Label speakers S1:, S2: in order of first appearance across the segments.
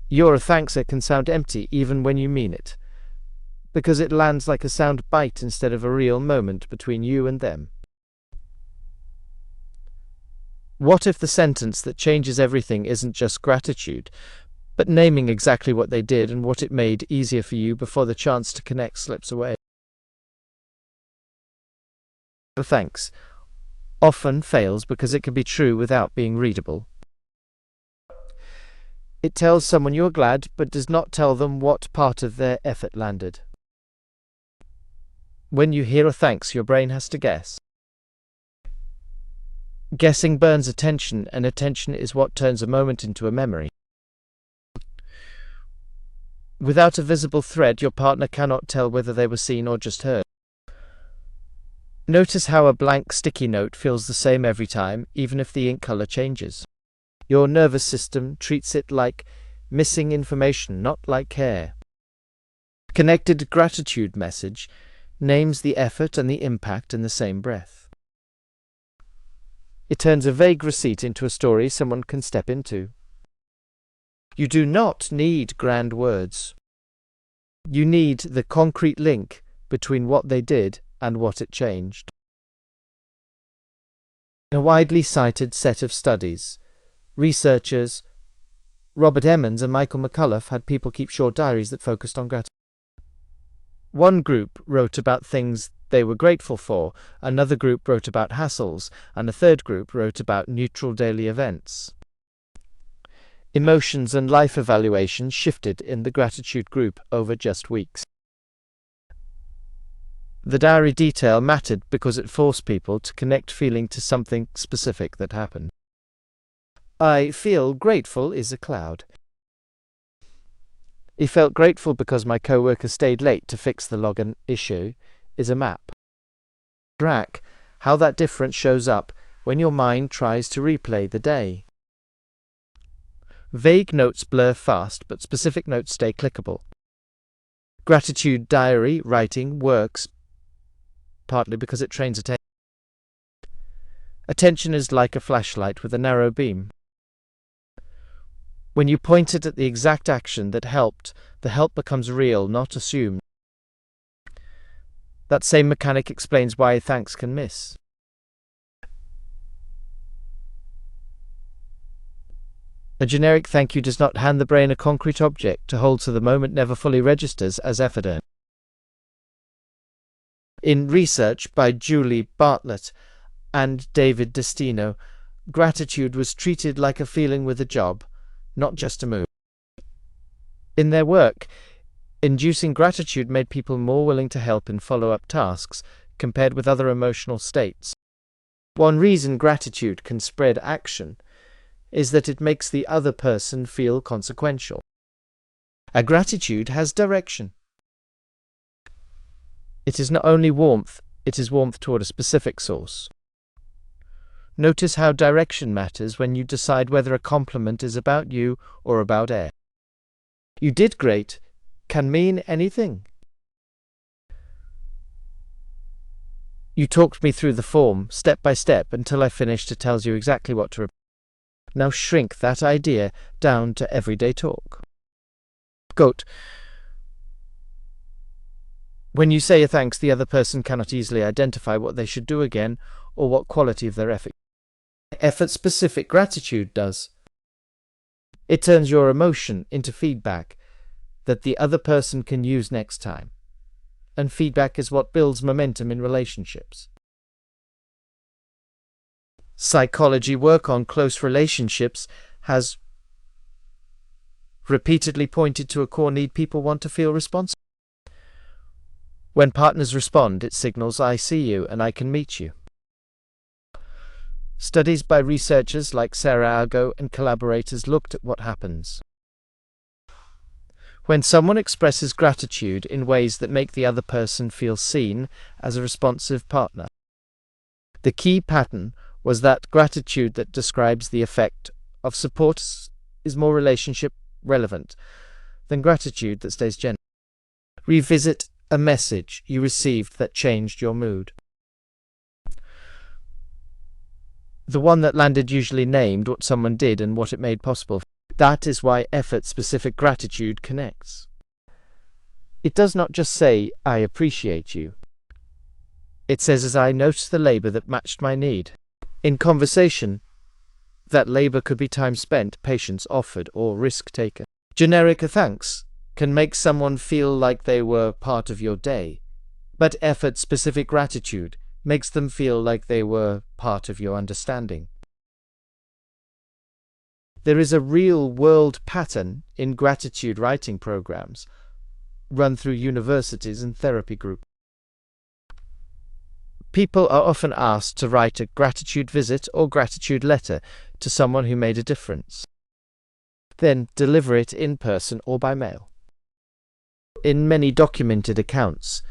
S1: Your thanks can sound empty even when you mean it, because it lands like a sound bite instead of a real moment between you and them. What if the sentence that changes everything isn't just gratitude, but naming exactly what they did and what it made easier for you before the chance to connect slips away? Thanks often fails because it can be true without being readable. It tells someone you're glad, but does not tell them what part of their effort landed. When you hear a thanks, your brain has to guess. Guessing burns attention, and attention is what turns a moment into a memory. Without a visible thread, your partner cannot tell whether they were seen or just heard. Notice how a blank sticky note feels the same every time, even if the ink color changes. Your nervous system treats it like missing information, not like care. Connected gratitude message names the effort and the impact in the same breath. It turns a vague receipt into a story someone can step into. You do not need grand words. You need the concrete link between what they did and what it changed. In a widely cited set of studies, researchers Robert Emmons and Michael McCullough had people keep short diaries that focused on gratitude. One group wrote about things they were grateful for, another group wrote about hassles, and a third group wrote about neutral daily events. Emotions and life evaluation shifted in the gratitude group over just weeks. The diary detail mattered because it forced people to connect feeling to something specific that happened. I feel grateful is a cloud. He felt grateful because my co-worker stayed late to fix the login issue is a map. Track how that difference shows up when your mind tries to replay the day. Vague notes blur fast, but specific notes stay clickable. Gratitude diary writing works partly because it trains attention. Attention is like a flashlight with a narrow beam. When you point it at the exact action that helped, the help becomes real, not assumed. That same mechanic explains why thanks can miss. A generic thank you does not hand the brain a concrete object to hold, so the moment never fully registers as effort earned. In research by Julie Bartlett and David DeSteno, gratitude was treated like a feeling with a job, not just a mood. In their work, inducing gratitude made people more willing to help in follow-up tasks compared with other emotional states. One reason gratitude can spread action is that it makes the other person feel consequential. A gratitude has direction. It is not only warmth, it is warmth toward a specific source. Notice how direction matters when you decide whether a compliment is about you or about air. You did great can mean anything. You talked me through the form, step by step, until I finished. It tells you exactly what to repeat. Now shrink that idea down to everyday talk. Quote, when you say a thanks, the other person cannot easily identify what they should do again or what quality of their effort. Effort-specific gratitude does. It turns your emotion into feedback that the other person can use next time. And feedback is what builds momentum in relationships. Psychology work on close relationships has repeatedly pointed to a core need people want to feel responsible. When partners respond, it signals I see you and I can meet you. Studies by researchers like Sarah Algoe and collaborators looked at what happens when someone expresses gratitude in ways that make the other person feel seen as a responsive partner. The key pattern was that gratitude that describes the effect of support is more relationship relevant than gratitude that stays general. Revisit a message you received that changed your mood. The one that landed usually named what someone did and what it made possible. That is why effort-specific gratitude connects. It does not just say, "I appreciate you." It says, "As I noticed the labor that matched my need." In conversation, that labor could be time spent, patience offered, or risk taken. Generic thanks can make someone feel like they were part of your day, but effort-specific gratitude makes them feel like they were part of your understanding. There is a real-world pattern in gratitude writing programs run through universities and therapy groups. People are often asked to write a gratitude visit or gratitude letter to someone who made a difference. Then deliver it in person or by mail. In many documented accounts,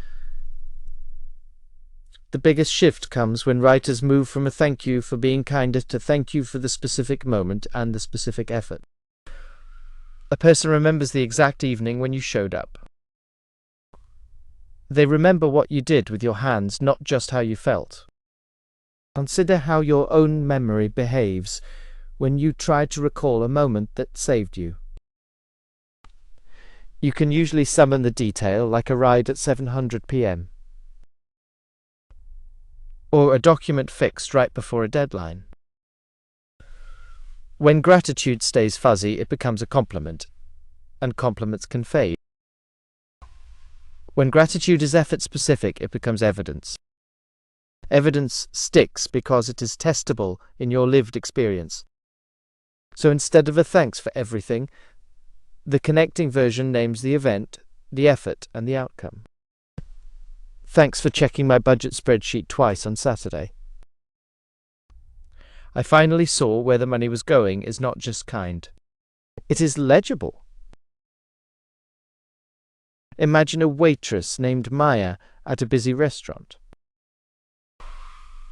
S1: the biggest shift comes when writers move from a thank you for being kinder to thank you for the specific moment and the specific effort. A person remembers the exact evening when you showed up. They remember what you did with your hands, not just how you felt. Consider how your own memory behaves when you try to recall a moment that saved you. You can usually summon the detail, like a ride at 700 p.m. or a document fixed right before a deadline. When gratitude stays fuzzy, it becomes a compliment, and compliments can fade. When gratitude is effort-specific, it becomes evidence. Evidence sticks because it is testable in your lived experience. So instead of a thanks for everything, the connecting version names the event, the effort, and the outcome. Thanks for checking my budget spreadsheet twice on Saturday. I finally saw where the money was going is not just kind. It is legible. Imagine a waitress named Maya at a busy restaurant.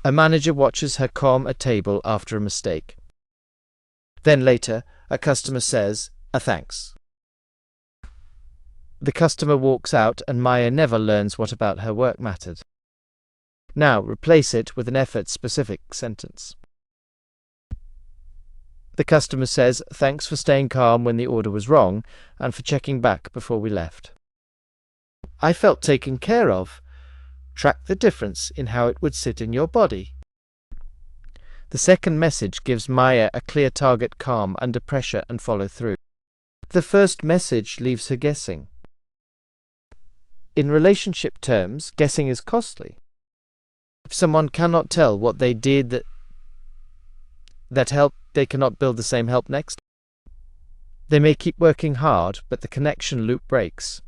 S1: A manager watches her calm a table after a mistake. Then later, a customer says, "A thanks." The customer walks out and Maya never learns what about her work mattered. Now replace it with an effort-specific sentence. The customer says, "Thanks for staying calm when the order was wrong and for checking back before we left. I felt taken care of." Track the difference in how it would sit in your body. The second message gives Maya a clear target: calm under pressure and follow through. The first message leaves her guessing. In relationship terms, guessing is costly. If someone cannot tell what they did that helped, they cannot build the same help next. They may keep working hard, but the connection loop breaks.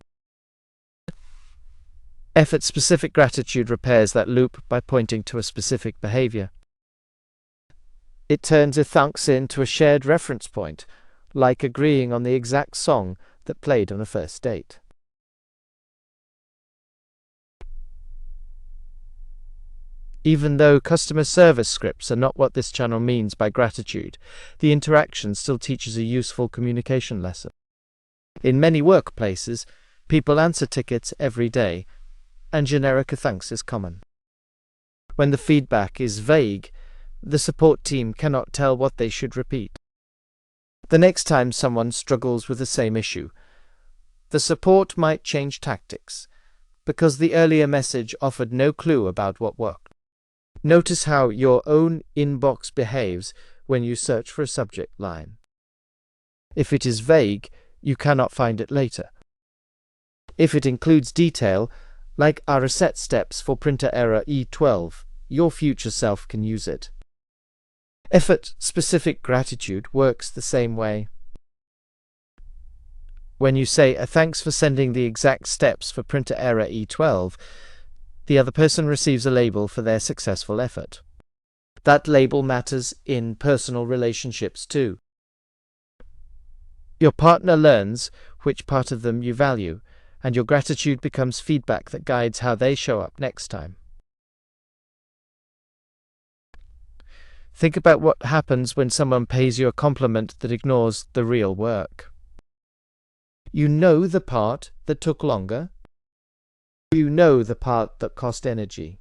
S1: Effort-specific gratitude repairs that loop by pointing to a specific behavior. It turns a thanks into a shared reference point, like agreeing on the exact song that played on a first date. Even though customer service scripts are not what this channel means by gratitude, the interaction still teaches a useful communication lesson. In many workplaces, people answer tickets every day, and generic thanks is common. When the feedback is vague, the support team cannot tell what they should repeat. The next time someone struggles with the same issue, the support might change tactics, because the earlier message offered no clue about what worked. Notice how your own inbox behaves when you search for a subject line. If it is vague, you cannot find it later. If it includes detail, like our reset steps for printer error E12, your future self can use it. Effort-specific gratitude works the same way. When you say a thanks for sending the exact steps for printer error E12, the other person receives a label for their successful effort. That label matters in personal relationships too. Your partner learns which part of them you value, and your gratitude becomes feedback that guides how they show up next time. Think about what happens when someone pays you a compliment that ignores the real work. You know the part that took longer. You know the part that cost energy.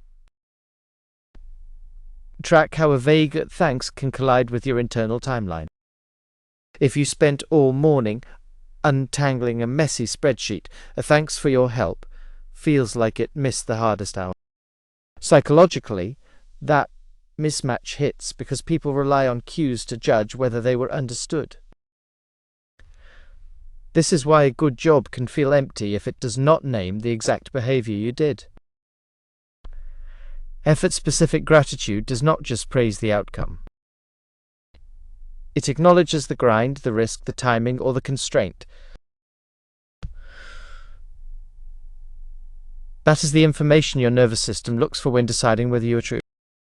S1: Track how a vague thanks can collide with your internal timeline. If you spent all morning untangling a messy spreadsheet, a thanks for your help feels like it missed the hardest hour. Psychologically, that mismatch hits because people rely on cues to judge whether they were understood. This is why a good job can feel empty if it does not name the exact behavior you did. Effort-specific gratitude does not just praise the outcome. It acknowledges the grind, the risk, the timing, or the constraint. That is the information your nervous system looks for when deciding whether you are true.